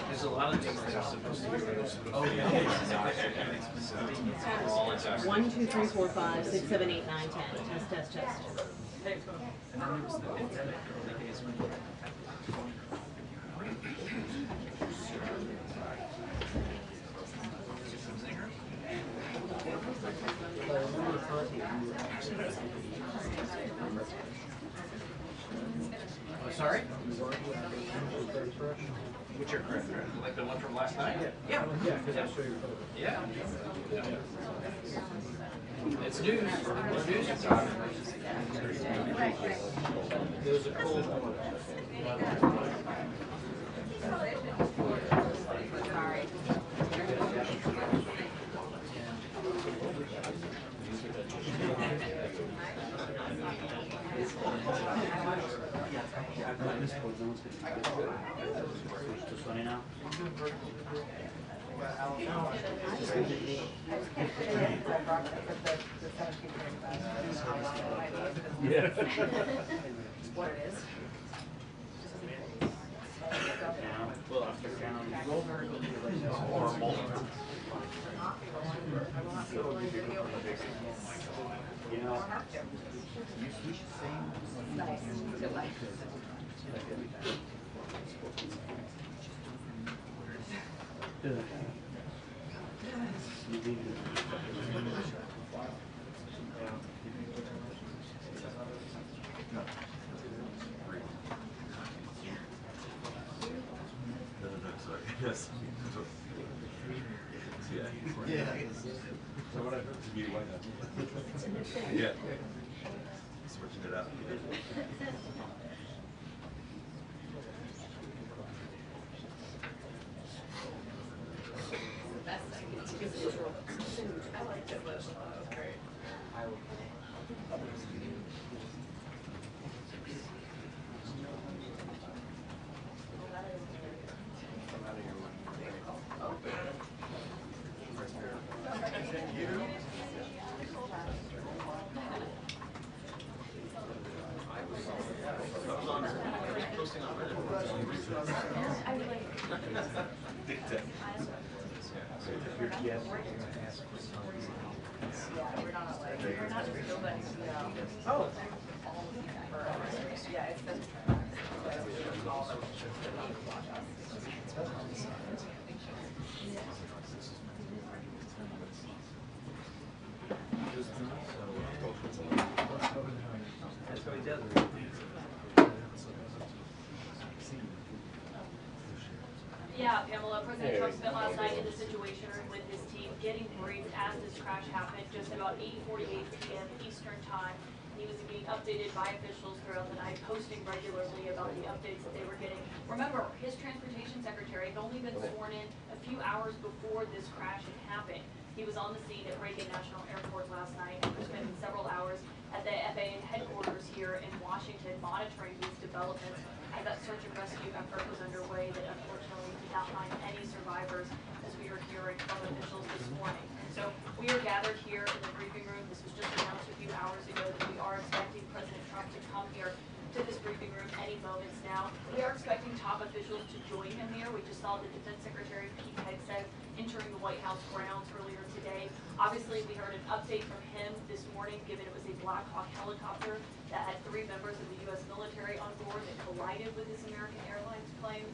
There's a lot of things that are supposed to be. Oh yeah. 1, 2, 3, 4, 5, 6, 7, 8, 9, 10. Test, test, test. Oh, sorry? Which aircraft? Like the one from last night? Yeah. Yeah. It's news. It's news you've got. It was a cold one. Sorry. Just funny now. Yeah. What it is. Well, after down. You know, Yes. Yeah. So what I heard to be like that. Yeah. Switching it up. I liked it, but that was great. Oh. Yeah, it's been. That's what he does. Yeah, Pamela, President Trump spent last night in the Situation Room with his team getting briefed as this crash happened just about 8:48 p.m. Eastern Time. He was being updated by officials throughout the night, posting regularly about the updates that they were getting. Remember, his transportation secretary had only been sworn in a few hours before this crash had happened. He was on the scene at Reagan National Airport last night after spending several hours at the FAA headquarters here in Washington, monitoring these developments as that search and rescue effort was underway that unfortunately did not find any survivors, as we are hearing from officials this morning. So we are gathered here in the briefing room. This was just announced a few hours ago that we are expecting President Trump to come here to this briefing room any moments now. We are expecting top officials to join him here. We just saw the Defense Secretary Pete Hegseth entering the White House grounds earlier today. Obviously, we heard an update from him this morning, given it was a Black Hawk helicopter that had 3 members of the U.S. military on board that collided with this American Airlines plane.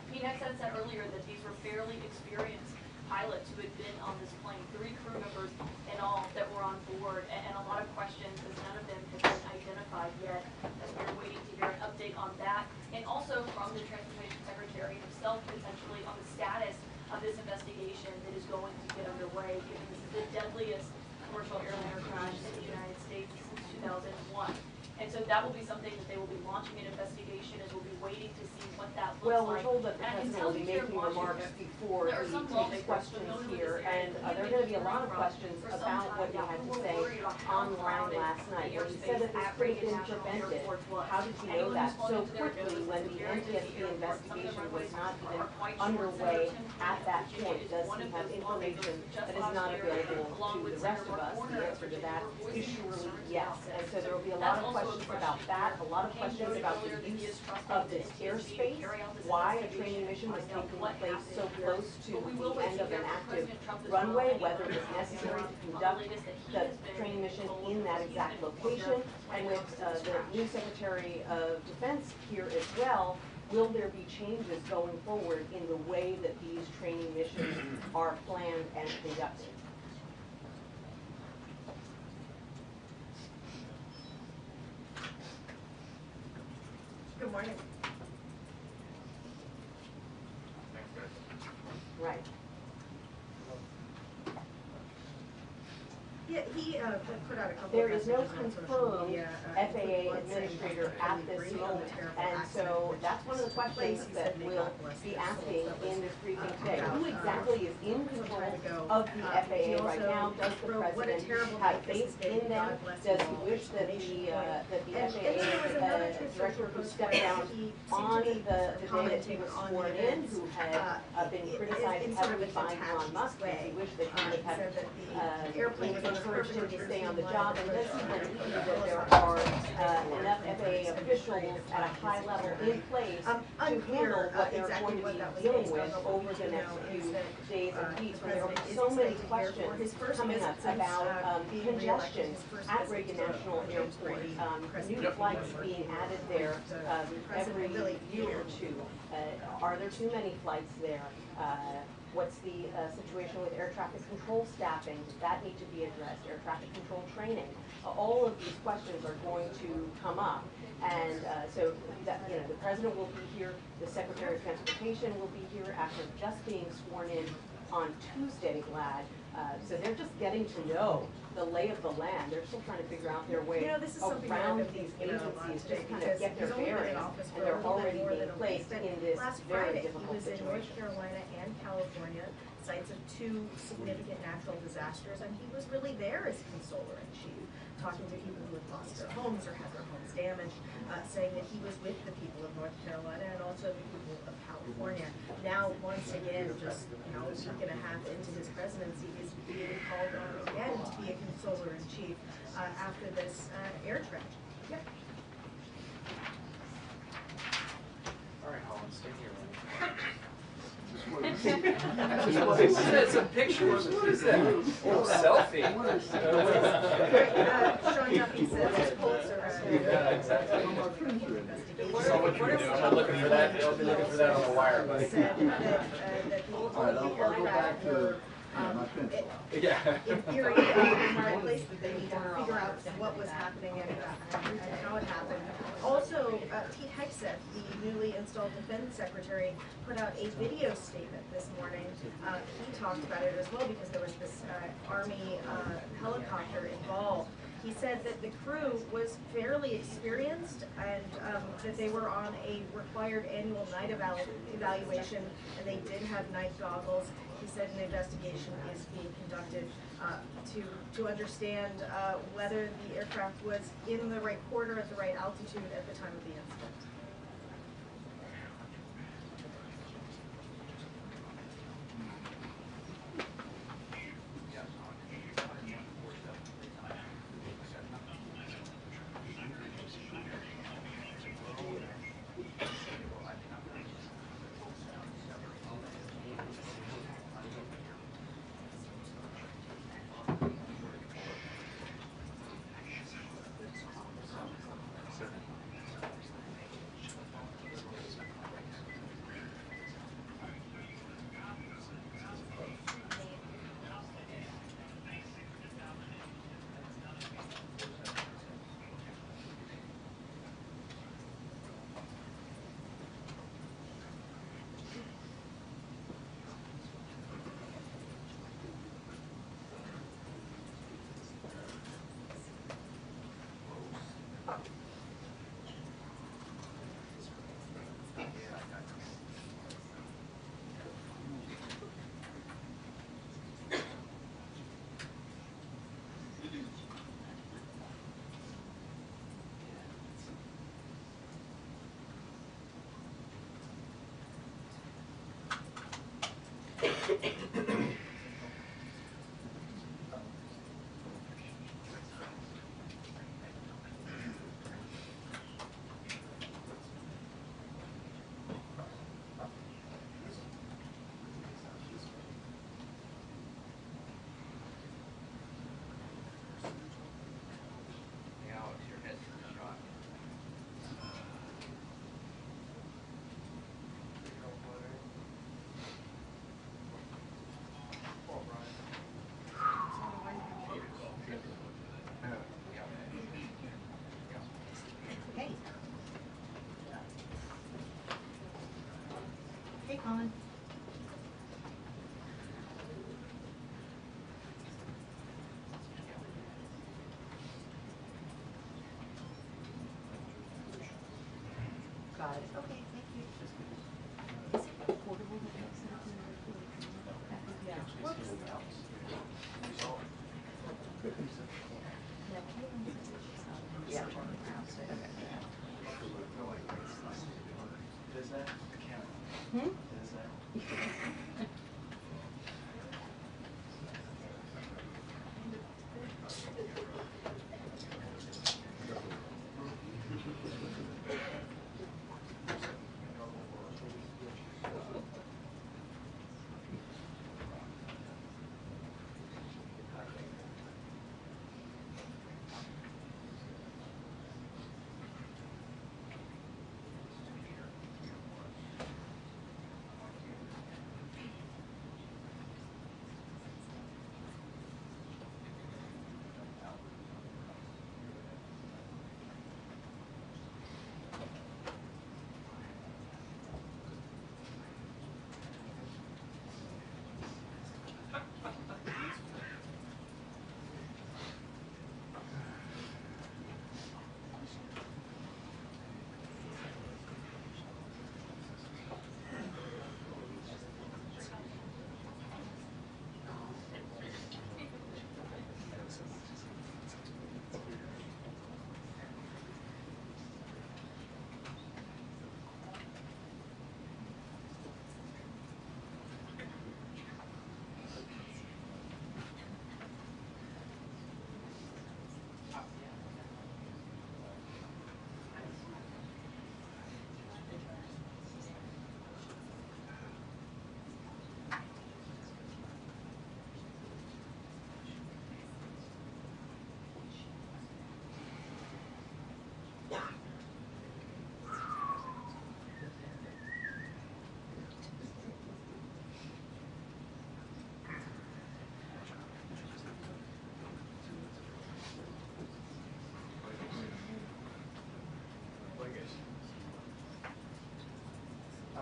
Pete Hegseth said earlier that these were fairly experienced pilots who had been on this plane, 3 crew members in all that were on board, and a lot of questions as none of them have been identified yet, as we're waiting to hear an update on that, and also from the Transportation Secretary himself, potentially on the status of this investigation that is going to get underway, given this is the deadliest commercial airliner crash in the United States since 2001. And so so that will be something that they will be launching an investigation, and we'll be waiting to see what that looks Well, we're like. told that the And I can president tell will be you here in making remarks Washington, before there are he some takes lawmakers questions familiar with here, this area. and We have there are been going to be a hearing lot of from questions for some about what time he now. had We to were say worried about how on the line crowded last night. the When he said that this airspace could at have been Reagan National prevented, Airport was. how did you know Anyone that who's flown so into their quickly nose, when it's a the very busy NTSB airport. Some of the investigation was runways not are even quite short. underway Centerton, at that Virginia point? is Does one he of have those information lawmakers just that is last not year, available along to with the rest of Senator us? The Warner of answer to Virginia, that were is voicing surely concerns yes. about And this. so there will be a That's lot of also a questions about question that, here. a lot of Came questions noted about earlier the that he use is trusting of the this NTSB to airspace, carry out this why a investigation training and mission was find out taking what place so happened here. close to But we will the wait end to of hear an from active President Trump as runway, well. whether it's necessary to conduct the training mission in that exact location. And with the new Secretary of Defense here as well, will there be changes going forward in the way that these training missions are planned and conducted? Good morning. Right. Yeah, he put out a couple There of is no messages on social confirmed media. FAA administrator at this moment, and so that's one of the questions that we'll be asking in this briefing today. Who exactly is in control of the FAA right now? Does the president have faith in them? Does he wish that the FAA director who stepped down on the day that he was sworn in, who had been criticized heavily by Elon Musk, does he wish that he would have encouraged him to stay on the job, and does he believe that there are enough FAA officials at a high level in place to handle what they're going to be dealing with over the next few days and weeks, when there will be so many questions coming up about congestion at Reagan National Airport, new flights being added there every year or two. Are there too many flights there? What's the situation with air traffic control staffing? Does that need to be addressed? Air traffic control training? All of these questions are going to come up. And so that, the president will be here, the Secretary of Transportation will be here after just being sworn in on Tuesday, glad. So they're just getting to know the lay of the land. They're still trying to figure out their way this is something around that these I've been thinking about a lot agencies, today, just kind of because get their he's only been in bearings, office and for a they're little bit already more being than a week, placed but in this last very Friday, he difficult was in North situation. Carolina and California, sites of two significant natural disasters, and he was really there as consoler in chief, talking to people who had lost their homes or had their homes damaged, saying that he was with the people of North Carolina and also the people of California. Now, once again, just a week and a half into his presidency, he's being called on again to be a consoler in chief after this air tragedy. Yep. All right, Holland, stay here. It's a picture. What is that? Oh, selfie. Sean Duffy says his Pulitzer. Yeah, exactly. So what you're doing, I'm looking for that. I'll be looking for that on the wire, buddy. Said that people told the aircraft were Yeah. infuriated in the right place, that they need to figure out what was happening and how it happened. Also, Pete Hegseth, the newly installed Defense Secretary, put out a video statement this morning. He talked about it as well because there was this Army helicopter involved. He said that the crew was fairly experienced and that they were on a required annual night evaluation, and they did have night goggles. He said an investigation is being conducted to understand whether the aircraft was in the right quarter at the right altitude at the time of the incident. Colin? Got it. Okay, thank you. Is it portable that makes sense in the Yeah. Does that? Hmm? Does that?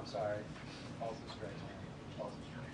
I'm sorry. Also stretch. Also stretch.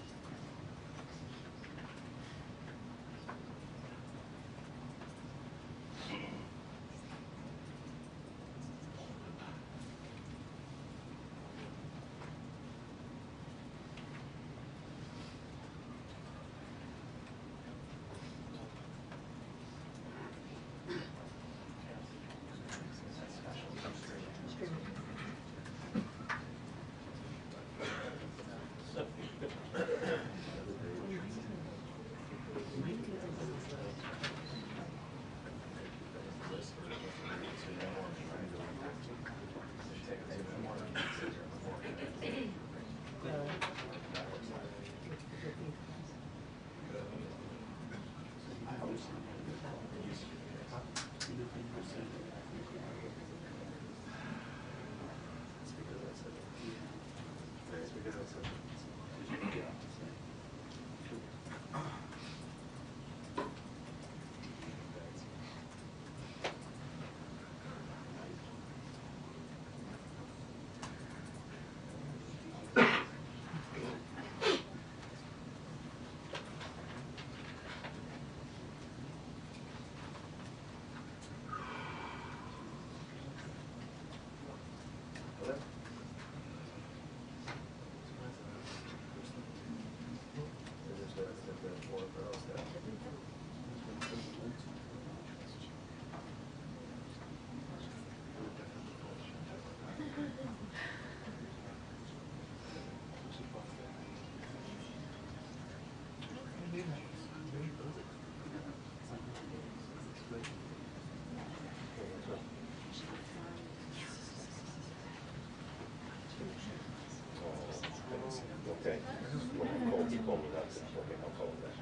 Okay. Well, he told me not to. Okay, I'll call him back.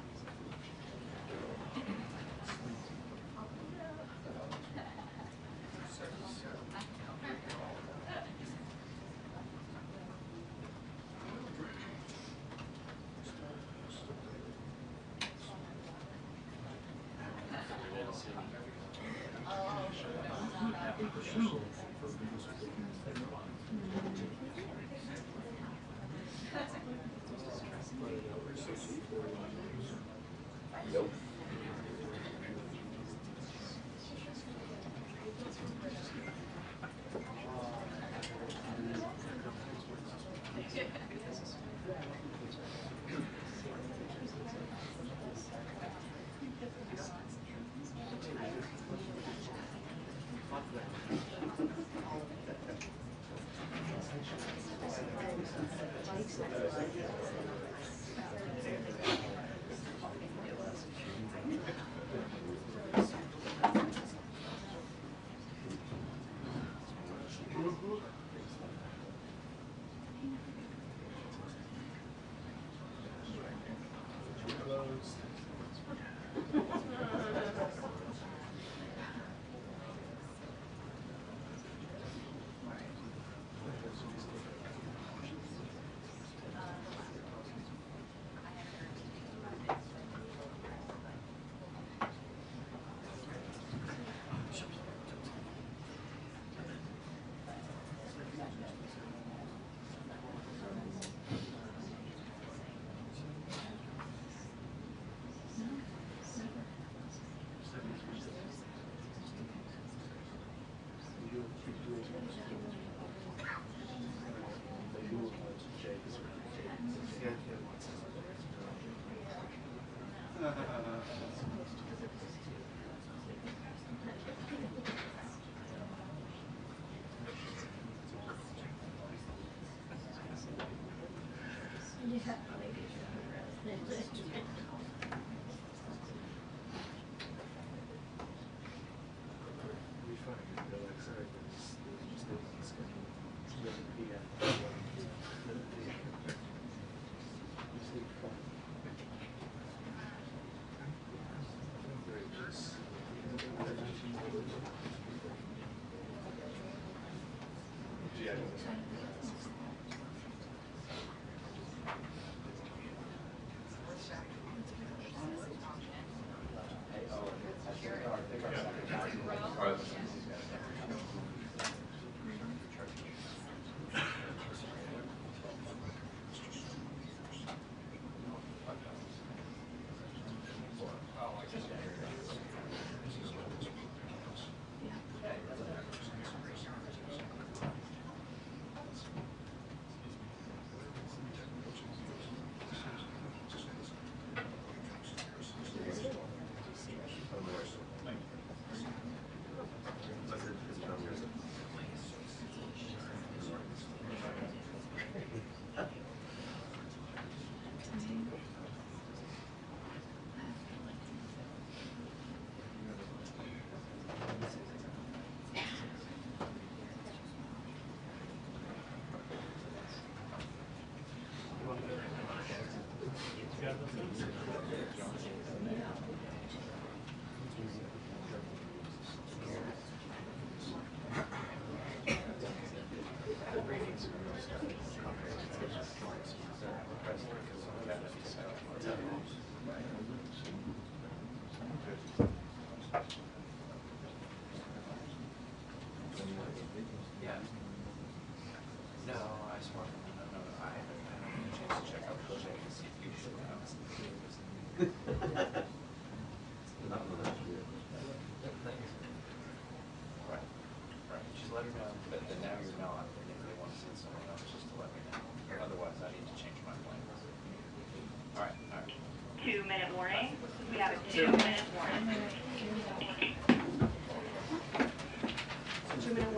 Nope.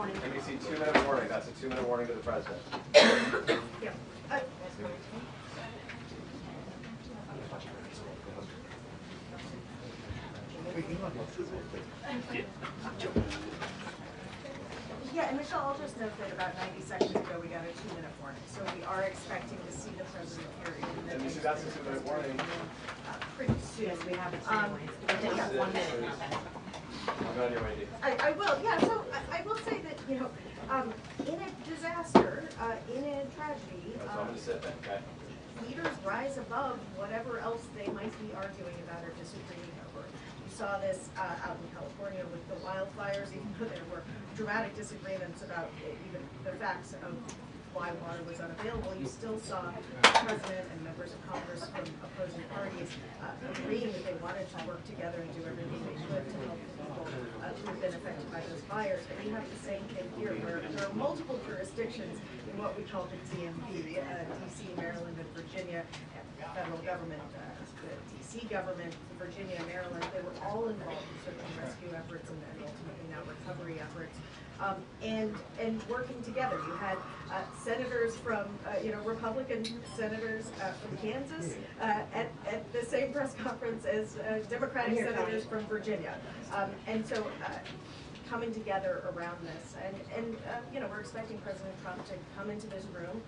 NBC 2-minute warning. That's a 2-minute warning to the president. Yeah, and Michelle, I'll just note that about 90 seconds ago we got a 2-minute warning, so we are expecting to see the president here in the NBC, that's a 2-minute warning. pretty soon. Yes, we have it. We'll take 1 minute. I'll go on your way, Dee. I will, yeah, so I will say that, you know, in a disaster, in a tragedy, That's all I'm going to sit then, okay? leaders rise above whatever else they might be arguing about or disagreeing over. You saw this out in California with the wildfires, even though there were dramatic disagreements about even the facts of why water was unavailable, you still saw the president and members of Congress from opposing parties agreeing that they wanted to work together and do everything they could to help the people who have been affected by those fires. And we have the same thing here, where there are multiple jurisdictions in what we call the DMV, DC, Maryland, and Virginia, federal government, the DC government, Virginia, Maryland, they were all involved in search and rescue efforts and ultimately now recovery efforts. And working together. You had senators from, Republican senators from Kansas at the same press conference as Democratic senators from Virginia. And so coming together around this. And we're expecting President Trump to come into this room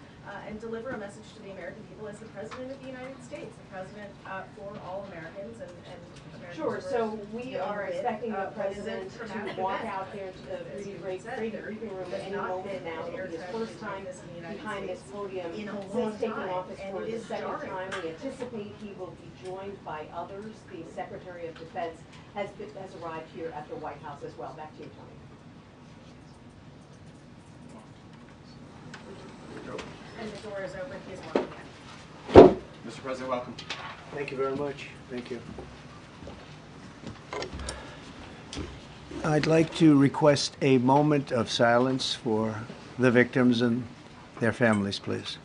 and deliver a message to the American people as the President of the United States, the President for all Americans and Americans. Sure, so we are expecting the President to walk out here to the briefing room at any moment now. It'll be his first time behind this podium since taking office for the second time. We anticipate he will be joined by others. The Secretary of Defense has arrived here at the White House as well. Back to you, Tony. And the door is open, he's walking in. Mr. President, welcome. Thank you very much. Thank you. I'd like to request a moment of silence for the victims and their families, please.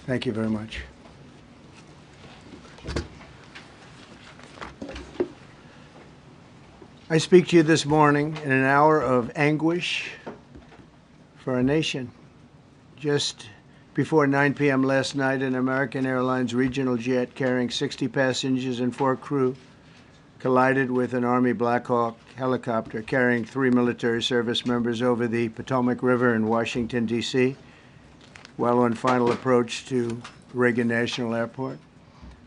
Thank you very much. I speak to you this morning in an hour of anguish for our nation. Just before 9 p.m. last night, an American Airlines regional jet carrying 60 passengers and 4 crew collided with an Army Black Hawk helicopter carrying 3 military service members over the Potomac River in Washington, D.C., while on final approach to Reagan National Airport.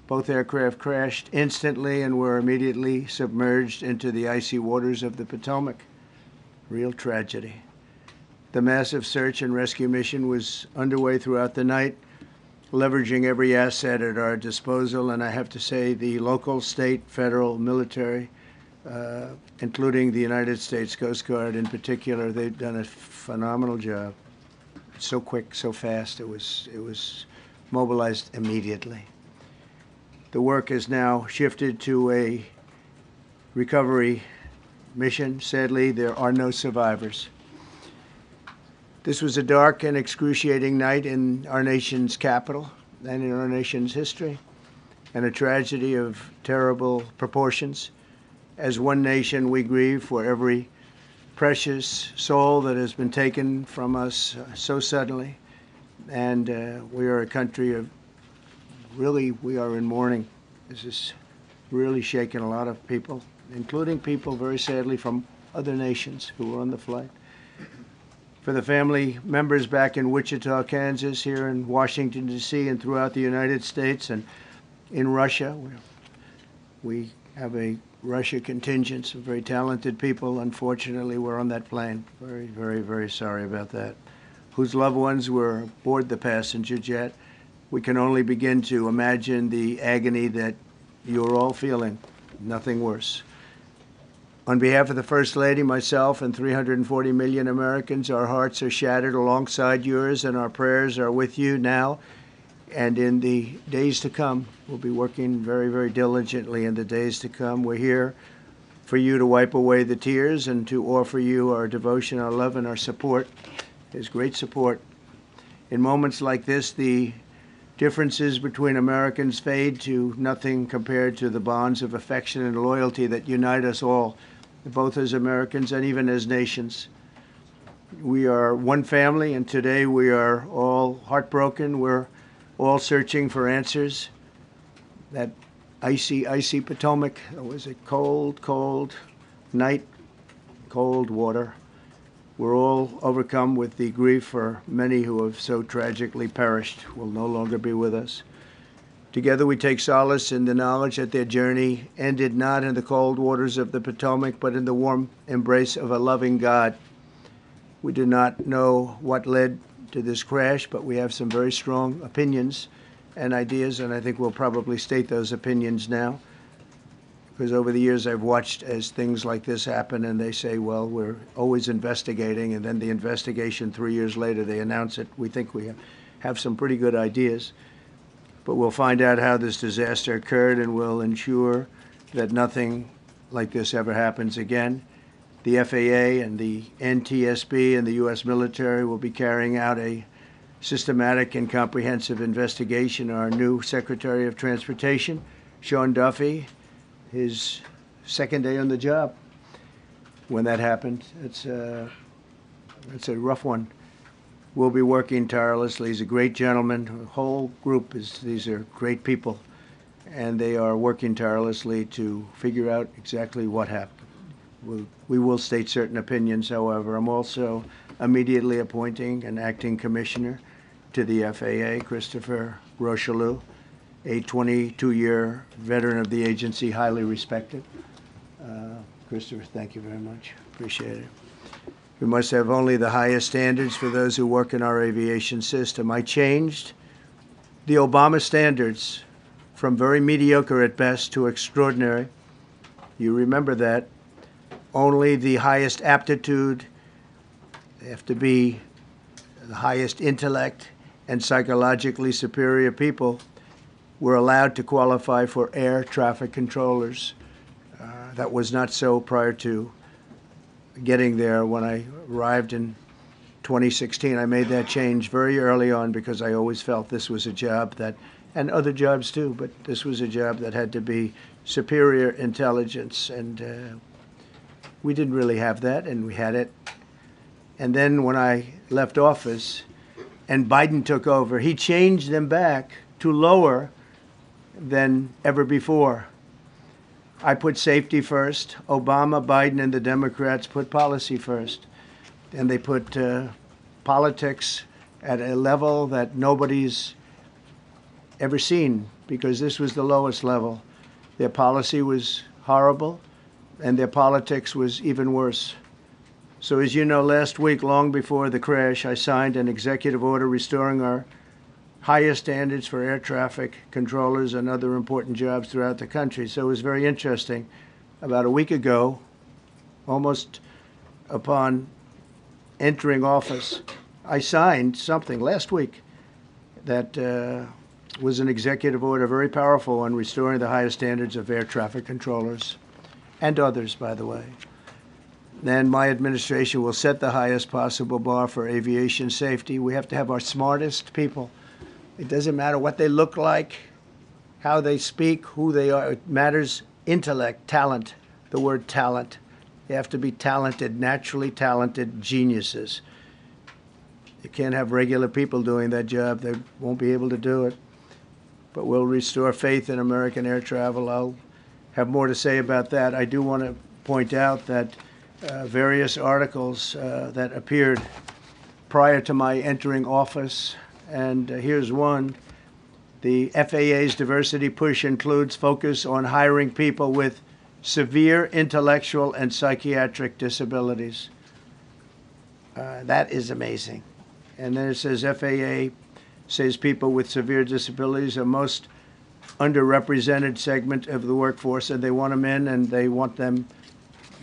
Both aircraft crashed instantly and were immediately submerged into the icy waters of the Potomac. Real tragedy. The massive search and rescue mission was underway throughout the night, leveraging every asset at our disposal, and I have to say the local, state, federal, military, including the United States Coast Guard in particular, they've done a phenomenal job. So quick, so fast, it was mobilized immediately. The work has now shifted to a recovery mission. Sadly, there are no survivors. This was a dark and excruciating night in our nation's capital and in our nation's history, and a tragedy of terrible proportions. As one nation, we grieve for every precious soul that has been taken from us so suddenly, and we are a country of we are in mourning. This has really shaken a lot of people, including people, very sadly, from other nations who were on the flight. For the family members back in Wichita, Kansas, here in Washington, D.C., and throughout the United States and in Russia, we have a Russia contingent, some very talented people, unfortunately, were on that plane. Very, very, very sorry about that. Whose loved ones were aboard the passenger jet. We can only begin to imagine the agony that you're all feeling. Nothing worse. On behalf of the First Lady, myself, and 340 million Americans, our hearts are shattered alongside yours, and our prayers are with you now and in the days to come. We'll be working very, very diligently in the days to come. We're here for you to wipe away the tears and to offer you our devotion, our love, and our support. There's great support. In moments like this, the differences between Americans fade to nothing compared to the bonds of affection and loyalty that unite us all, both as Americans and even as nations. We are one family, and today we are all heartbroken. We're all searching for answers. That icy, icy Potomac, it was a cold, cold night, cold water. We're all overcome with the grief for many who have so tragically perished, will no longer be with us. Together we take solace in the knowledge that their journey ended not in the cold waters of the Potomac, but in the warm embrace of a loving God. We do not know what led to this crash, but we have some very strong opinions and ideas, and I think we'll probably state those opinions now. Because over the years I've watched as things like this happen, and they say, well, we're always investigating, and then the investigation 3 years later, they announce it. We think we have some pretty good ideas. But we'll find out how this disaster occurred, and we'll ensure that nothing like this ever happens again. The FAA and the NTSB and the U.S. military will be carrying out a systematic and comprehensive investigation. Our new Secretary of Transportation, Sean Duffy, his second day on the job when that happened. It's a rough one. We'll be working tirelessly. He's a great gentleman. The whole group these are great people, and they are working tirelessly to figure out exactly what happened. We will state certain opinions, however. I'm also immediately appointing an acting commissioner to the FAA, Christopher Rocheleau, a 22-year veteran of the agency, highly respected. Christopher, thank you very much. Appreciate it. We must have only the highest standards for those who work in our aviation system. I changed the Obama standards from very mediocre at best to extraordinary. You remember that. Only the highest aptitude, they have to be the highest intellect and psychologically superior people were allowed to qualify for air traffic controllers. That was not so prior to getting there. When I arrived in 2016, I made that change very early on because I always felt this was a job that, and other jobs too, but this was a job that had to be superior intelligence, and we didn't really have that, and we had it. And then when I left office and Biden took over, he changed them back to lower than ever before. I put safety first. Obama, Biden, and the Democrats put policy first. And they put politics at a level that nobody's ever seen, because this was the lowest level. Their policy was horrible, and their politics was even worse. So as you know, last week, long before the crash, I signed an executive order restoring our highest standards for air traffic controllers and other important jobs throughout the country. So it was very interesting. About a week ago, almost upon entering office, I signed something last week that was an executive order, very powerful, on restoring the highest standards of air traffic controllers and others, by the way. Then my administration will set the highest possible bar for aviation safety. We have to have our smartest people. It doesn't matter what they look like, how they speak, who they are. It matters intellect, talent, the word talent. They have to be talented, naturally talented geniuses. You can't have regular people doing that job. They won't be able to do it. But we'll restore faith in American air travel. I'll have more to say about that. I do want to point out that various articles that appeared prior to my entering office, and here's one. The FAA's diversity push includes focus on hiring people with severe intellectual and psychiatric disabilities. That is amazing. And then it says FAA says people with severe disabilities are most underrepresented segment of the workforce, and they want them in, and they want them,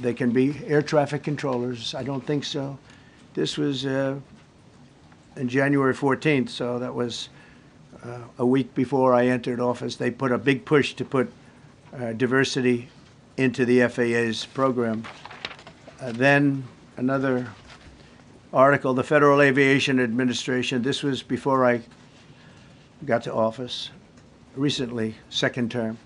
they can be air traffic controllers. I don't think so. This was on January 14th, so that was a week before I entered office. They put a big push to put diversity into the FAA's program. Then another article, the Federal Aviation Administration, this was before I got to office, recently, second term.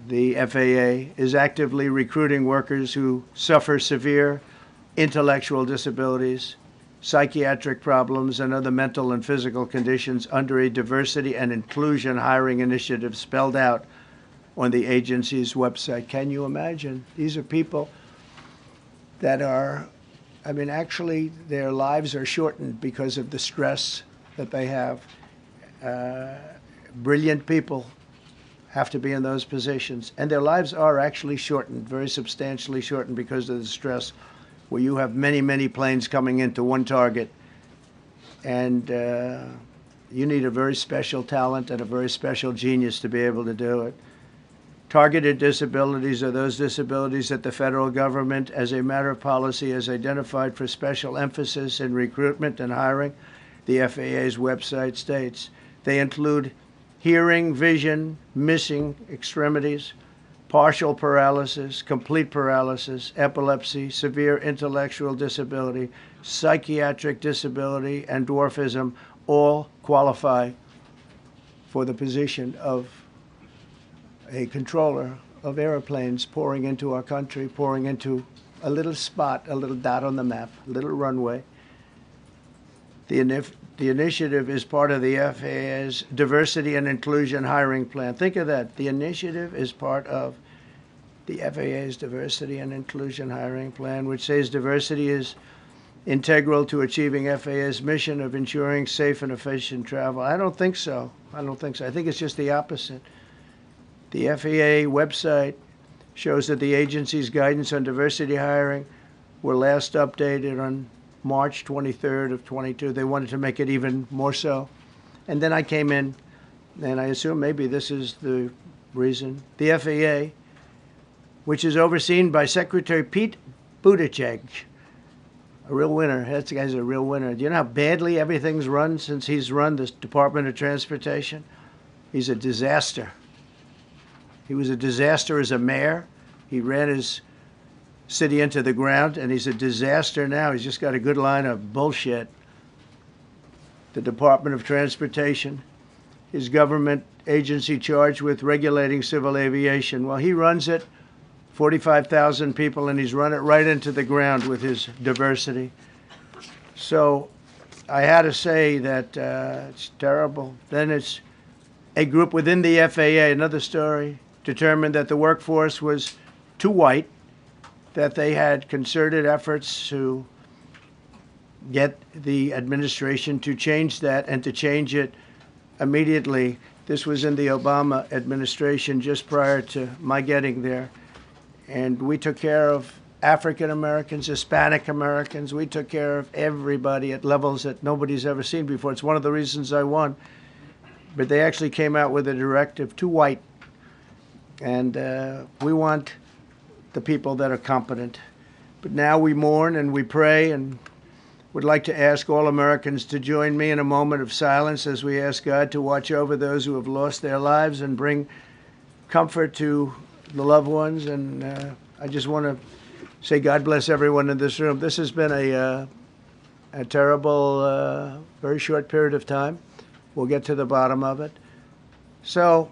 The FAA is actively recruiting workers who suffer severe intellectual disabilities, psychiatric problems, and other mental and physical conditions under a diversity and inclusion hiring initiative spelled out on the agency's website. Can you imagine? These are people that are, I mean, actually their lives are shortened because of the stress that they have. brilliant people have to be in those positions. And their lives are actually shortened, very substantially shortened because of the stress, where you have many, many planes coming into one target. And you need a very special talent and a very special genius to be able to do it. Targeted disabilities are those disabilities that the federal government, as a matter of policy, has identified for special emphasis in recruitment and hiring. The FAA's website states they include hearing, vision, missing extremities, partial paralysis, complete paralysis, epilepsy, severe intellectual disability, psychiatric disability, and dwarfism all qualify for the position of a controller of airplanes pouring into our country, pouring into a little spot, a little dot on the map, a little runway. The initiative is part of the FAA's diversity and inclusion hiring plan. Think of that. The initiative is part of the FAA's diversity and inclusion hiring plan, which says diversity is integral to achieving FAA's mission of ensuring safe and efficient travel. I don't think so. I think it's just the opposite. The FAA website shows that the agency's guidance on diversity hiring were last updated on March 23rd of 22. They wanted to make it even more so. And then I came in, and I assume maybe this is the reason. The FAA, which is overseen by Secretary Pete Hegseth, a real winner. That guy's a real winner. Do you know how badly everything's run since he's run this Department of Transportation? He's a disaster. He was a disaster as a mayor. He ran his city into the ground, and he's a disaster now. He's just got a good line of bullshit. The Department of Transportation, his government agency charged with regulating civil aviation. Well, he runs it, 45,000 people, and he's run it right into the ground with his diversity. So I had to say that it's terrible. Then it's a group within the FAA, another story, determined that the workforce was too white, that they had concerted efforts to get the administration to change that and to change it immediately. This was in the Obama administration just prior to my getting there. And we took care of African Americans, Hispanic Americans. We took care of everybody at levels that nobody's ever seen before. It's one of the reasons I won. But they actually came out with a directive, too white. And we want the people that are competent. But now we mourn and we pray and would like to ask all Americans to join me in a moment of silence as we ask God to watch over those who have lost their lives and bring comfort to the loved ones. And I just want to say God bless everyone in this room. This has been a terrible, very short period of time. We'll get to the bottom of it. So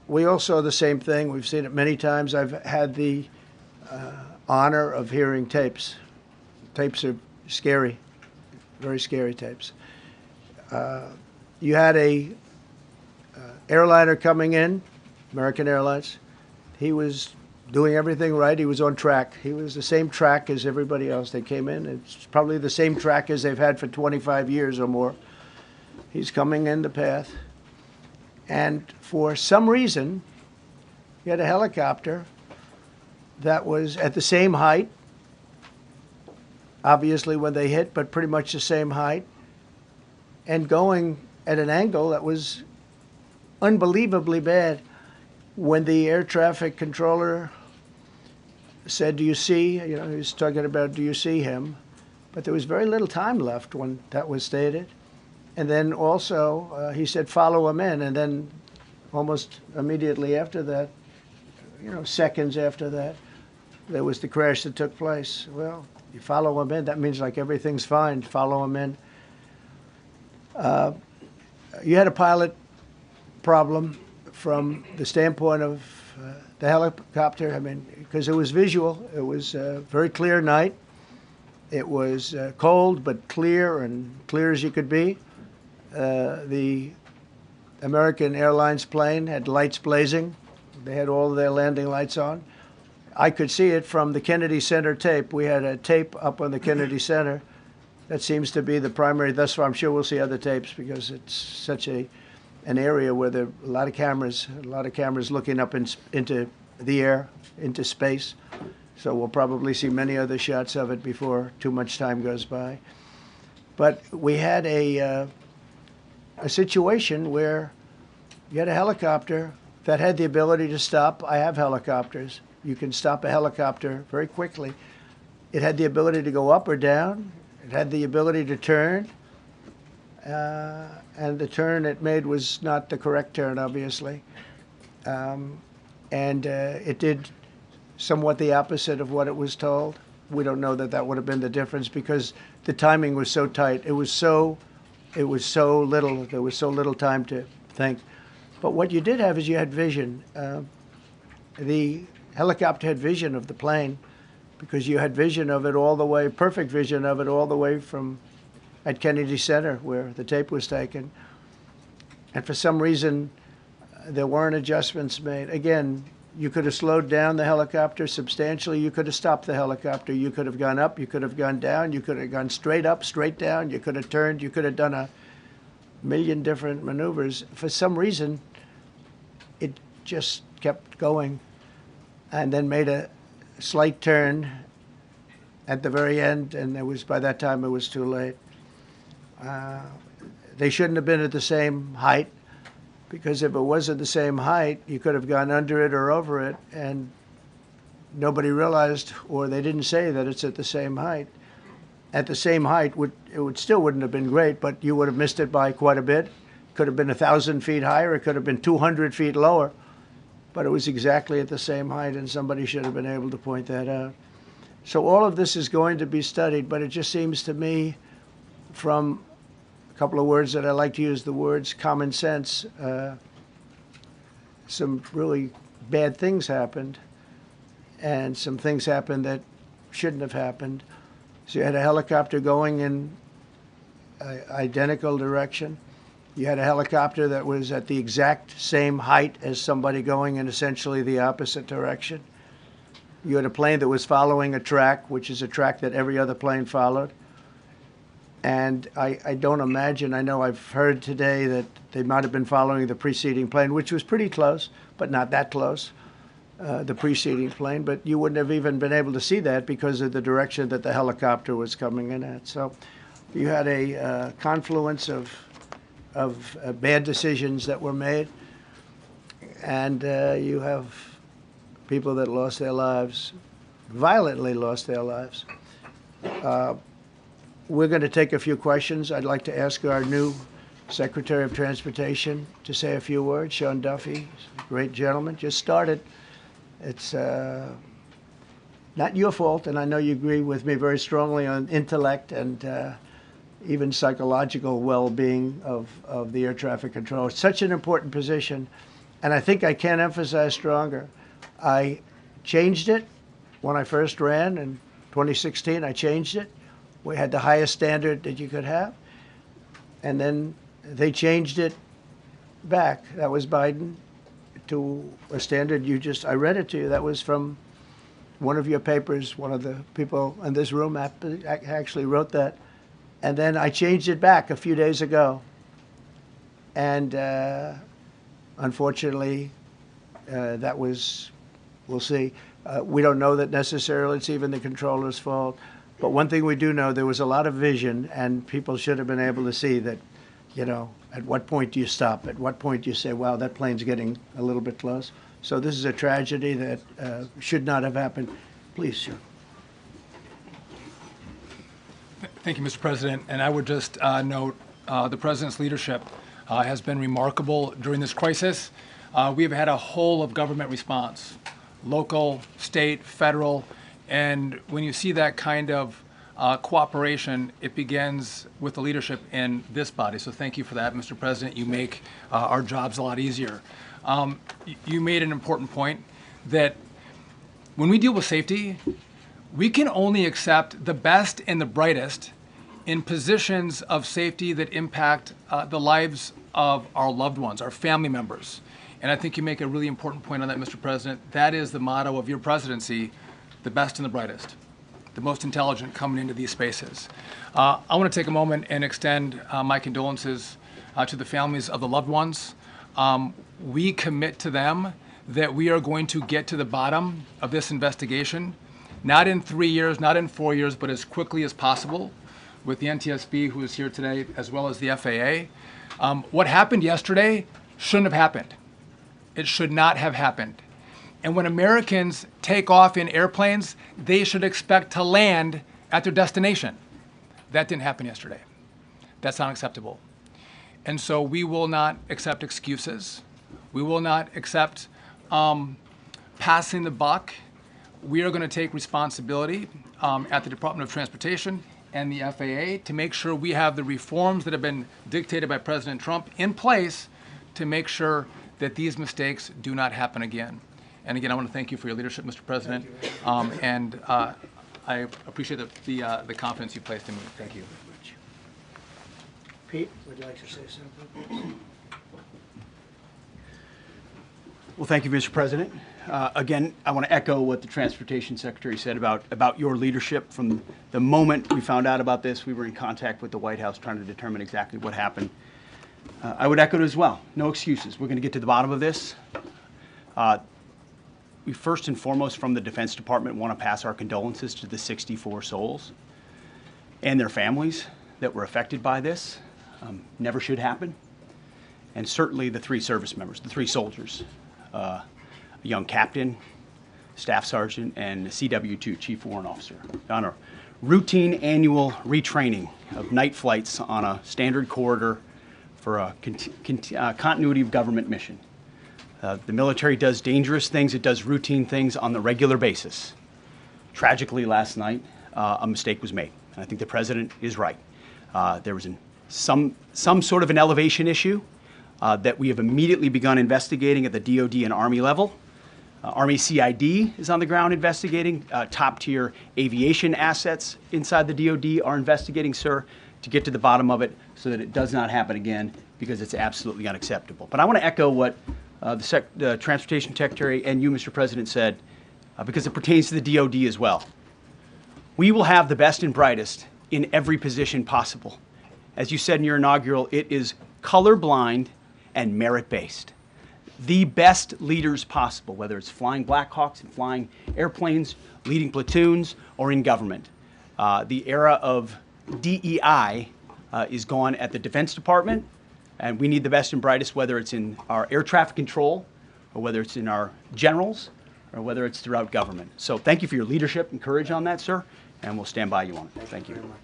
we all saw the same thing. We've seen it many times. I've had the honor of hearing tapes. Tapes are scary, very scary tapes. You had a airliner coming in, American Airlines. He was doing everything right. He was on track. He was the same track as everybody else. They came in. It's probably the same track as they've had for 25 years or more. He's coming in the path. And for some reason, he had a helicopter that was at the same height, obviously when they hit, but pretty much the same height, and going at an angle that was unbelievably bad. When the air traffic controller said, "Do you see?" He was talking about, "Do you see him?" But there was very little time left when that was stated. And then also he said, "Follow him in." And then almost immediately after that, seconds after that, there was the crash that took place. Well, you follow him in, that means like everything's fine. Follow him in. You had a pilot problem from the standpoint of the helicopter. I mean, because it was visual. It was a very clear night. It was cold but clear, and clear as you could be. The American Airlines plane had lights blazing. They had all of their landing lights on. I could see it from the Kennedy Center tape. We had a tape up on the Kennedy Center. That seems to be the primary. Thus far, I'm sure we'll see other tapes because it's such a an area where there are a lot of cameras looking up into the air, into space. So we'll probably see many other shots of it before too much time goes by. But we had a situation where you had a helicopter that had the ability to stop. I have helicopters. You can stop a helicopter very quickly. It had the ability to go up or down. It had the ability to turn. And the turn it made was not the correct turn, obviously. It did somewhat the opposite of what it was told. We don't know that that would have been the difference because the timing was so tight. It was so little. There was so little time to think. But what you did have is you had vision. The helicopter had vision of the plane because you had vision of it all the way, perfect vision of it all the way from at Kennedy Center where the tape was taken. And for some reason, there weren't adjustments made. Again, you could have slowed down the helicopter substantially. You could have stopped the helicopter. You could have gone up. You could have gone down. You could have gone straight up, straight down. You could have turned. You could have done a million different maneuvers. For some reason, it just kept going and then made a slight turn at the very end, and by that time it was too late. They shouldn't have been at the same height, because if it was at the same height, you could have gone under it or over it, and nobody realized, or they didn't say that it's at the same height. At the same height, still wouldn't have been great, but you would have missed it by quite a bit. Could have been 1,000 feet higher. It could have been 200 feet lower. But it was exactly at the same height, and somebody should have been able to point that out. So all of this is going to be studied, but it just seems to me, from a couple of words that I like to use, the words common sense, some really bad things happened, and some things happened that shouldn't have happened. So you had a helicopter going in an identical direction. You had a helicopter that was at the exact same height as somebody going in essentially the opposite direction. You had a plane that was following a track, which is a track that every other plane followed. And I don't imagine, I know I've heard today that they might have been following the preceding plane, which was pretty close, but not that close, the preceding plane. But you wouldn't have even been able to see that because of the direction that the helicopter was coming in at. So you had a confluence of bad decisions that were made, and you have people that lost their lives, violently lost their lives. We're going to take a few questions. I'd like to ask our new Secretary of Transportation to say a few words. Sean Duffy, great gentleman, just started. It's not your fault, and I know you agree with me very strongly on intellect and even psychological well-being of the air traffic control. It's such an important position, and I think I can't emphasize stronger. I changed it when I first ran in 2016. I changed it. We had the highest standard that you could have, and then they changed it back. That was Biden, to a standard I read it to you. That was from one of your papers. One of the people in this room actually wrote that. And then I changed it back a few days ago. And unfortunately, we'll see. We don't know that necessarily it's even the controller's fault. But one thing we do know, there was a lot of vision, and people should have been able to see that, at what point do you stop? At what point do you say, wow, that plane's getting a little bit close? So this is a tragedy that should not have happened. Please, Sean. Thank you, Mr. President. And I would just note the President's leadership has been remarkable during this crisis. We have had a whole of government response, local, state, federal, and when you see that kind of cooperation, it begins with the leadership in this body. So thank you for that, Mr. President. You make our jobs a lot easier. You made an important point that when we deal with safety, we can only accept the best and the brightest in positions of safety that impact the lives of our loved ones, our family members. And I think you make a really important point on that, Mr. President. That is the motto of your presidency, the best and the brightest, the most intelligent coming into these spaces. I want to take a moment and extend my condolences to the families of the loved ones we commit to them that we are going to get to the bottom of this investigation, not in 3 years, not in 4 years, but as quickly as possible with the NTSB, who is here today, as well as the FAA. What happened yesterday shouldn't have happened. It should not have happened. And when Americans take off in airplanes, they should expect to land at their destination. That didn't happen yesterday. That's unacceptable. And so we will not accept excuses. We will not accept passing the buck. We are going to take responsibility at the Department of Transportation and the FAA to make sure we have the reforms that have been dictated by President Trump in place to make sure that these mistakes do not happen again. And again, I want to thank you for your leadership, Mr. President, and I appreciate the confidence you placed in me. Thank you. Pete, would you like to say something? Well, thank you, Mr. President. Again, I want to echo what the Transportation Secretary said about your leadership. From the moment we found out about this, we were in contact with the White House trying to determine exactly what happened. I would echo it as well. No excuses. We're going to get to the bottom of this. We first and foremost, from the Defense Department, want to pass our condolences to the 64 souls and their families that were affected by this. Never should happen. And certainly the 3 service members, the 3 soldiers, a young captain, staff sergeant, and a CW2, chief warrant officer, on a routine annual retraining of night flights on a standard corridor for a continuity of government mission. The military does dangerous things. It does routine things on the regular basis. Tragically, last night, a mistake was made. And I think the president is right. There was some sort of an elevation issue that we have immediately begun investigating at the DOD and Army level. Army CID is on the ground investigating. Top-tier aviation assets inside the DOD are investigating, sir, to get to the bottom of it so that it does not happen again, because it's absolutely unacceptable. But I want to echo what the Transportation Secretary and you, Mr. President, said, because it pertains to the DOD as well. We will have the best and brightest in every position possible. As you said in your inaugural, it is colorblind and merit-based. The best leaders possible, whether it's flying Black Hawks and flying airplanes, leading platoons, or in government. The era of DEI is gone at the Defense Department, and we need the best and brightest, whether it's in our air traffic control, or whether it's in our generals, or whether it's throughout government. So thank you for your leadership and courage on that, sir, and we'll stand by you on it. Thank you. Very much.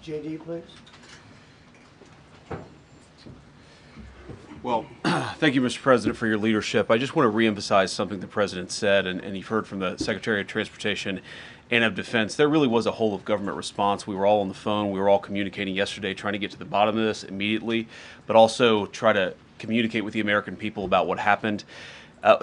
JD, please. Well, thank you, Mr. President, for your leadership. I just want to reemphasize something the President said, and you've heard from the Secretary of Transportation and of Defense. There really was a whole of government response. We were all on the phone. We were all communicating yesterday, trying to get to the bottom of this immediately, but also try to communicate with the American people about what happened.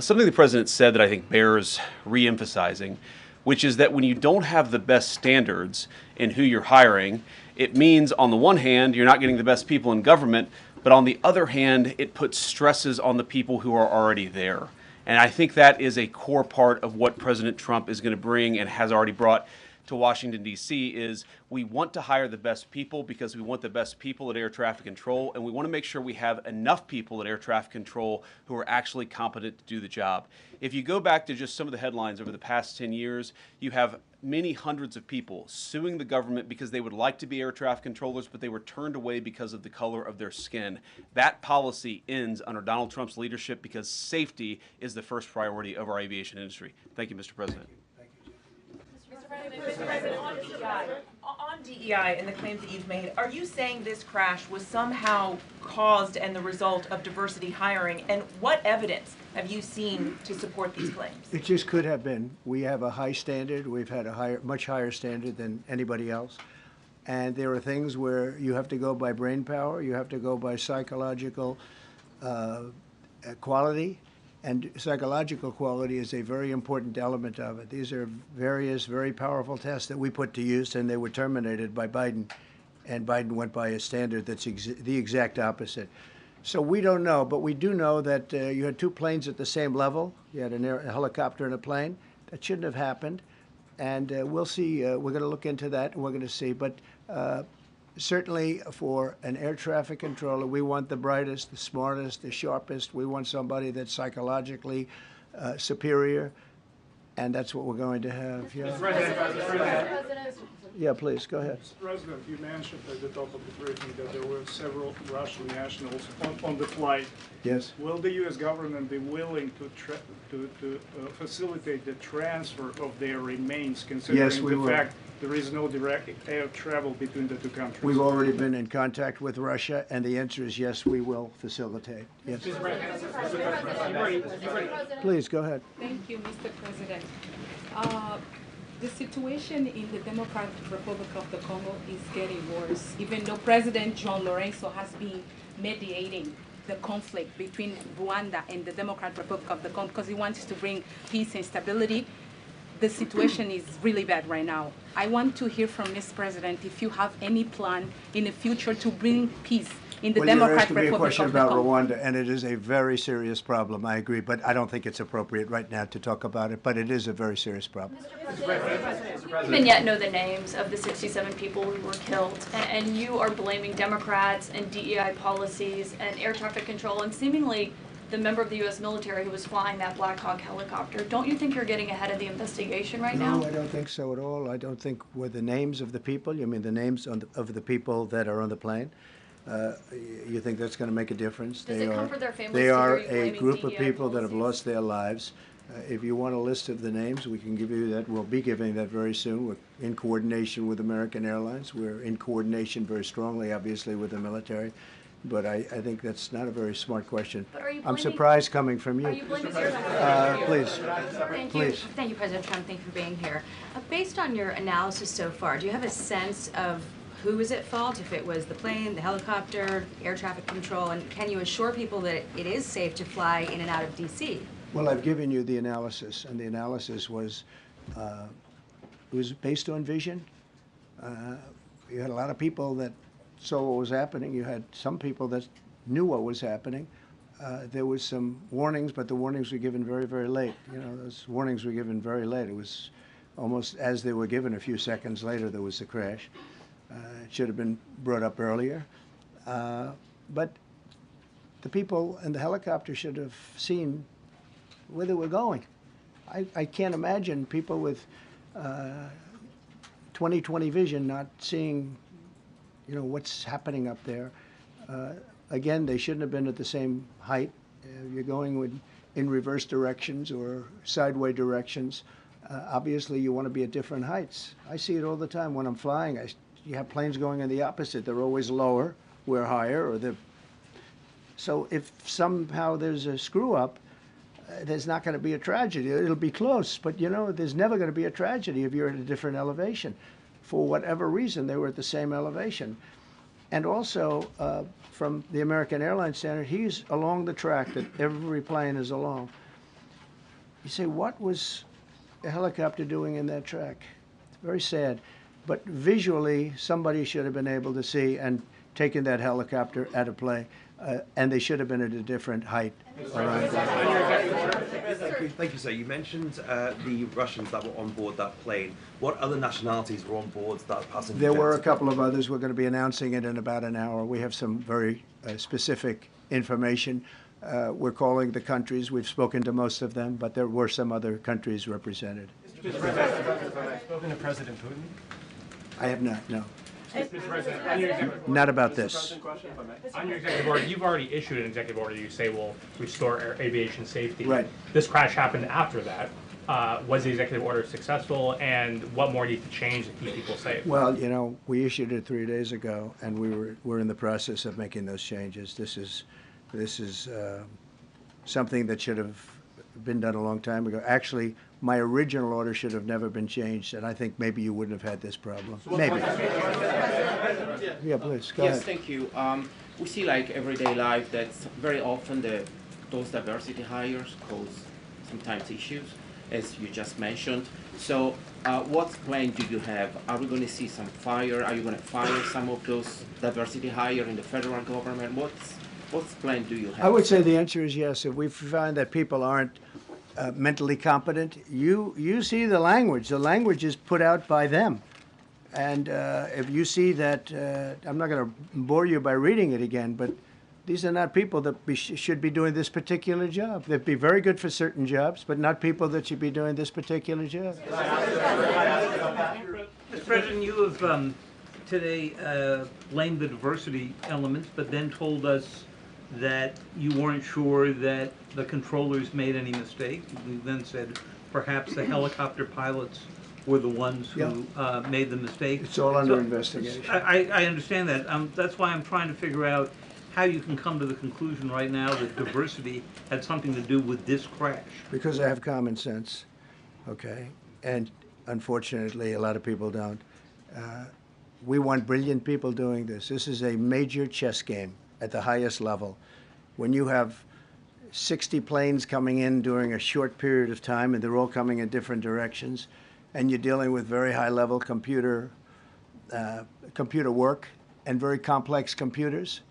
Something the President said that I think bears reemphasizing, which is that when you don't have the best standards in who you're hiring, it means, on the one hand, you're not getting the best people in government, but on the other hand, it puts stresses on the people who are already there. And I think that is a core part of what President Trump is going to bring and has already brought to Washington, D.C., is we want to hire the best people because we want the best people at air traffic control, and we want to make sure we have enough people at air traffic control who are actually competent to do the job. If you go back to just some of the headlines over the past 10 years, you have many hundreds of people suing the government because they would like to be air traffic controllers, but they were turned away because of the color of their skin. That policy ends under Donald Trump's leadership because safety is the first priority of our aviation industry. Thank you, Mr. President. Mr. President, on DEI and the claims that you've made, are you saying this crash was somehow caused and the result of diversity hiring? And what evidence have you seen to support these claims? It just could have been. We have a high standard. We've had a much higher standard than anybody else. And there are things where you have to go by brain power. You have to go by psychological quality. And psychological quality is a very important element of it. These are various very powerful tests that we put to use, and they were terminated by Biden. And Biden went by a standard that's the exact opposite. So we don't know, but we do know that you had 2 planes at the same level. You had a helicopter and a plane. That shouldn't have happened. And we'll see. We're going to look into that, and we're going to see. But certainly for an air traffic controller, we want the brightest, the smartest, the sharpest. We want somebody that's psychologically superior, and that's what we're going to have. Yeah, yeah, please, go ahead. Mr. President, you mentioned at the top of the briefing that there were several Russian nationals on the flight. Yes. Will the U.S. government be willing to facilitate the transfer of their remains, considering Yes, we the will. fact there is no direct air travel between the two countries? We've already been in contact with Russia, and the answer is yes, we will facilitate. Yes. Please, go ahead. Thank you, Mr. President. The situation in the Democratic Republic of the Congo is getting worse, even though President John Lorenzo has been mediating the conflict between Rwanda and the Democratic Republic of the Congo because he wants to bring peace and stability. The situation is really bad right now. I want to hear from Ms. President if you have any plan in the future to bring peace in the Democratic Republic of the Congo. You're asking me a question about Rwanda, and it is a very serious problem, I agree, but I don't think it's appropriate right now to talk about it, but it is a very serious problem. We don't even yet know the names of the 67 people who were killed, and you are blaming Democrats and DEI policies and air traffic control and seemingly the member of the U.S. military who was flying that Black Hawk helicopter. Don't you think you're getting ahead of the investigation right now? No, I don't think so at all. I don't think with the names of the people, you mean the names of the people that are on the plane? You think that's going to make a difference? Does it comfort their families They to are hear you a blaming group of DEI people that have policies? lost their lives. If you want a list of the names, we can give you that. We'll be giving that very soon. We're in coordination with American Airlines. We're in coordination very strongly, obviously, with the military. But I think that's not a very smart question. But are you I'm blaming- surprised coming from you. Are you blaming air Please. Thank you. Please. Thank you, President Trump. Thank you for being here. Based on your analysis so far, do you have a sense of who is at fault, if it was the plane, the helicopter, air traffic control, and can you assure people that it is safe to fly in and out of D.C.? Well, I've given you the analysis, and the analysis was it was based on vision. You had a lot of people that saw what was happening. You had some people that knew what was happening. There was some warnings, but the warnings were given very, very late. You know, those warnings were given very late. It was almost as they were given. A few seconds later, there was the crash. It should have been brought up earlier. But the people in the helicopter should have seen where they were going. I can't imagine people with 20/20 vision not seeing, you know, what's happening up there. Again, they shouldn't have been at the same height. You're going in reverse directions or sideways directions. Obviously, you want to be at different heights. I see it all the time when I'm flying. You have planes going in the opposite. They're always lower. We're higher. So if somehow there's a screw up, there's not going to be a tragedy. It'll be close, but you know, there's never going to be a tragedy if you're at a different elevation. For whatever reason, they were at the same elevation. And also, from the American Airlines standard, he's along the track that every plane is along. You say, what was a helicopter doing in that track? It's very sad. But visually, somebody should have been able to see and taken that helicopter out of play. And they should have been at a different height. Thank you, sir. You mentioned the Russians that were on board that plane. What other nationalities were on board that passenger There were a jet? couple of others. We're going to be announcing it in about an hour. We have some very specific information. We're calling the countries. We've spoken to most of them, but there were some other countries represented. Mr. President, have you spoken to President Putin? I have not, no. Mr. President, on your executive Not about this. On your executive order, you've already issued an executive order you say will restore aviation safety. Right. This crash happened after that. Was the executive order successful, and what more needs to change to keep people safe? Well, you know, we issued it 3 days ago, and we're in the process of making those changes. This is something that should have been done a long time ago. Actually, my original order should have never been changed, and I think maybe you wouldn't have had this problem. Maybe. Yeah, please, go ahead. Yes, thank you. We see like everyday life that very often those diversity hires cause sometimes issues, as you just mentioned. So what plan do you have? Are we going to see some fire? Are you going to fire some of those diversity hire in the federal government? What plan do you have? I would say the answer is yes. If we find that people aren't mentally competent, you see the language. The language is put out by them. And if you see that, I'm not going to bore you by reading it again, but these are not people that should be doing this particular job. They'd be very good for certain jobs, but not people that should be doing this particular job. Mr. President, you have today blamed the diversity elements, but then told us that you weren't sure that the controllers made any mistake. You then said perhaps the helicopter pilots were the ones who made the mistake. It's all under investigation. I understand that. That's why I'm trying to figure out how you can come to the conclusion right now that diversity had something to do with this crash. Because I have common sense, okay? And unfortunately, a lot of people don't. We want brilliant people doing this. This is a major chess game at the highest level. When you have 60 planes coming in during a short period of time, and they're all coming in different directions, and you're dealing with very high-level computer work and very complex computers.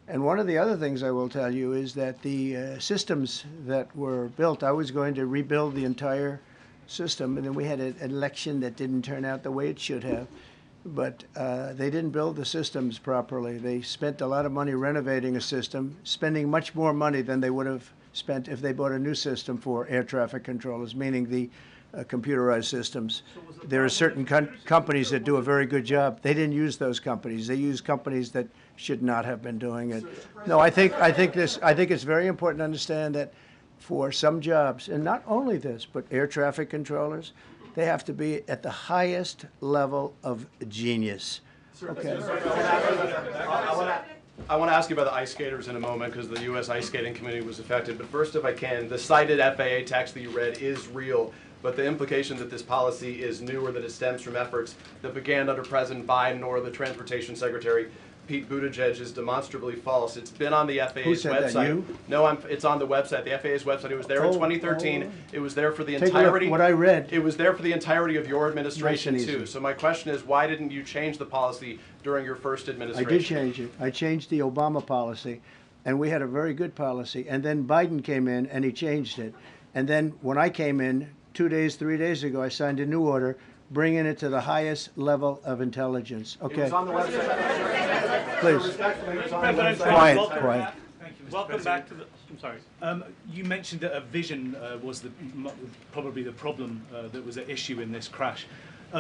And one of the other things I will tell you is that the systems that were built, I was going to rebuild the entire system, and then we had an election that didn't turn out the way it should have. But they didn't build the systems properly. They spent a lot of money renovating a system, spending much more money than they would have spent if they bought a new system for air traffic controllers, meaning the computerized systems. There are certain companies that do a very good job. They didn't use those companies. They used companies that should not have been doing it. No, I think it's very important to understand that for some jobs, and not only this, but air traffic controllers, they have to be at the highest level of genius. Okay. I want to ask you about the ice skaters in a moment because the U.S. Ice Skating Committee was affected. But first, if I can, the cited FAA text that you read is real. But the implication that this policy is new or that it stems from efforts that began under President Biden or the Transportation Secretary Pete Buttigieg is demonstrably false. It's been on the FAA's Who said website. That, you? No, it's on the website, the FAA's website. It was there in 2013. It was there for the Take entirety. a look what I read. It was there for the entirety of your administration Nice and too. easy. So my question is, why didn't you change the policy during your first I administration? did change it. I changed the Obama policy, and we had a very good policy. And then Biden came in, and he changed it. And then when I came in 3 days ago, I signed a new order bringing it to the highest level of intelligence. Okay. It was on the website. Please. Quiet. Thank you, Mr. Welcome President. back to the. I'm sorry. You mentioned that a vision was probably the problem that was at issue in this crash.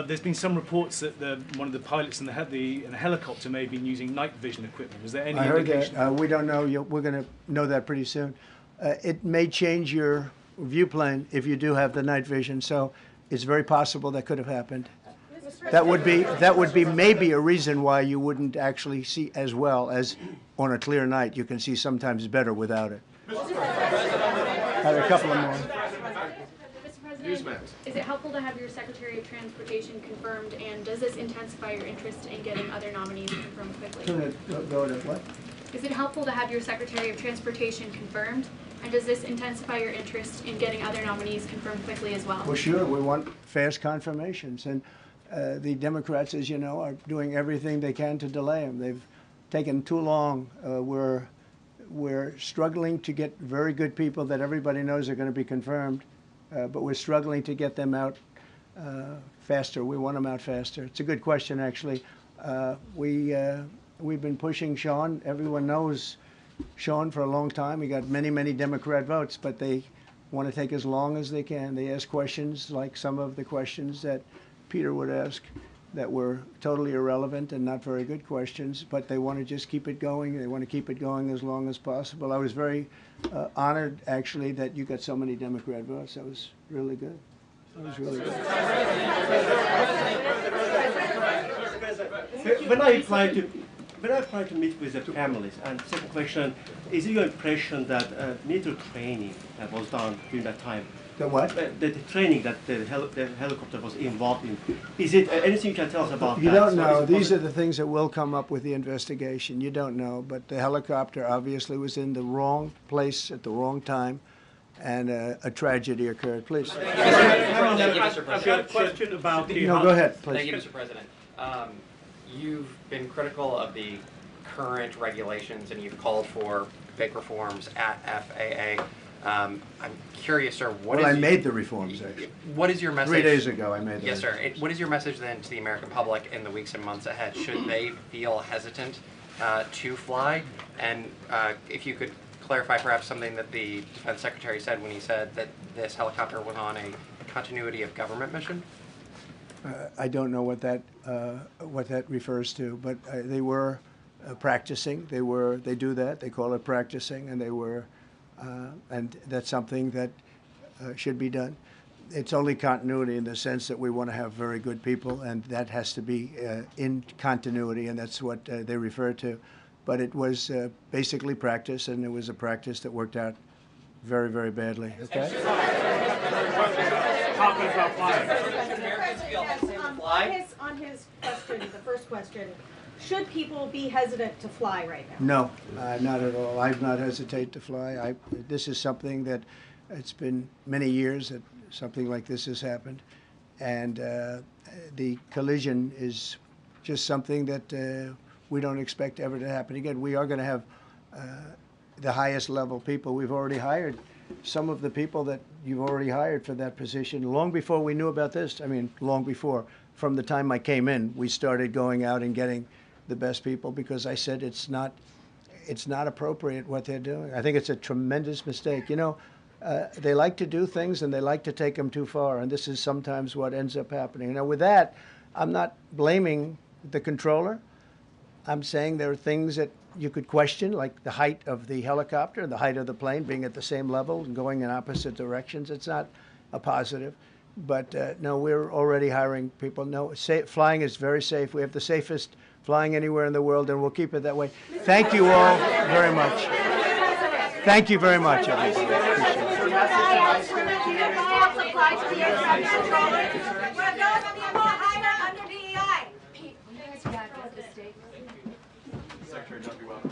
There's been some reports that one of the pilots in the helicopter may have been using night vision equipment. Was there any I heard indication? that. We don't know. We're going to know that pretty soon. It may change your view plane if you do have the night vision. So it's very possible that could have happened. That would be maybe a reason why you wouldn't actually see as well as on a clear night. You can see sometimes better without it. Had a couple of more. Mr. President, is it helpful to have your Secretary of Transportation confirmed, and does this intensify your interest in getting other nominees confirmed quickly? Go to what? Is it helpful to have your Secretary of Transportation confirmed, and does this intensify your interest in getting other nominees confirmed quickly as well? Well, sure. We want fast confirmations, and the Democrats, as you know, are doing everything they can to delay them. They've taken too long. We're struggling to get very good people that everybody knows are going to be confirmed, but we're struggling to get them out faster. We want them out faster. It's a good question, actually. We've been pushing Sean. Everyone knows Sean for a long time. He got many, many Democrat votes, but they want to take as long as they can. They ask questions like some of the questions that Peter would ask that were totally irrelevant and not very good questions, but they want to just keep it going. They want to keep it going as long as possible. I was very honored, actually, that you got so many Democrat votes. That was really good. That was really good. When I applied to meet with the families, and second question, is it your impression that military training was done during that time? The what? The training that the helicopter was involved in. Is it anything you can tell us about You that? don't So know. is it These are the things that will come up with the investigation. You don't know. But the helicopter obviously was in the wrong place at the wrong time, and a tragedy occurred. Please. Thank you, Mr. President. I've got a question about the. No, go ahead, please. Thank you, Mr. President. You've been critical of the current regulations, and you've called for big reforms at FAA. I'm curious, sir, Well, I made the reforms, actually. What is your message? 3 days ago, I made the Yes, sir. What is your message then to the American public in the weeks and months ahead? Should they feel hesitant to fly? And if you could clarify perhaps something that the Defense Secretary said when he said that this helicopter was on a continuity of government mission? I don't know what that refers to, but they were practicing. They do that. They call it practicing, and they were, and that's something that should be done. It's only continuity in the sense that we want to have very good people, and that has to be in continuity, and that's what they refer to. But it was basically practice, and it was a practice that worked out very, very badly. Okay. On his question, the first question, should people be hesitant to fly right now? No, not at all. I've not hesitated to fly. This is something that it's been many years that something like this has happened, and the collision is just something that we don't expect ever to happen again. We are going to have the highest level people. We've already hired some of the people that you've already hired for that position long before we knew about this. I mean, long before. From the time I came in, we started going out and getting the best people because I said it's not appropriate what they're doing. I think it's a tremendous mistake. You know, they like to do things and they like to take them too far, and this is sometimes what ends up happening. Now, with that, I'm not blaming the controller. I'm saying there are things that you could question, like the height of the helicopter, the height of the plane being at the same level and going in opposite directions. It's not a positive. But no, we're already hiring people. No, flying is very safe. We have the safest flying anywhere in the world, and we'll keep it that way. Thank you all very much. Thank you very much, Secretary, don't be welcome.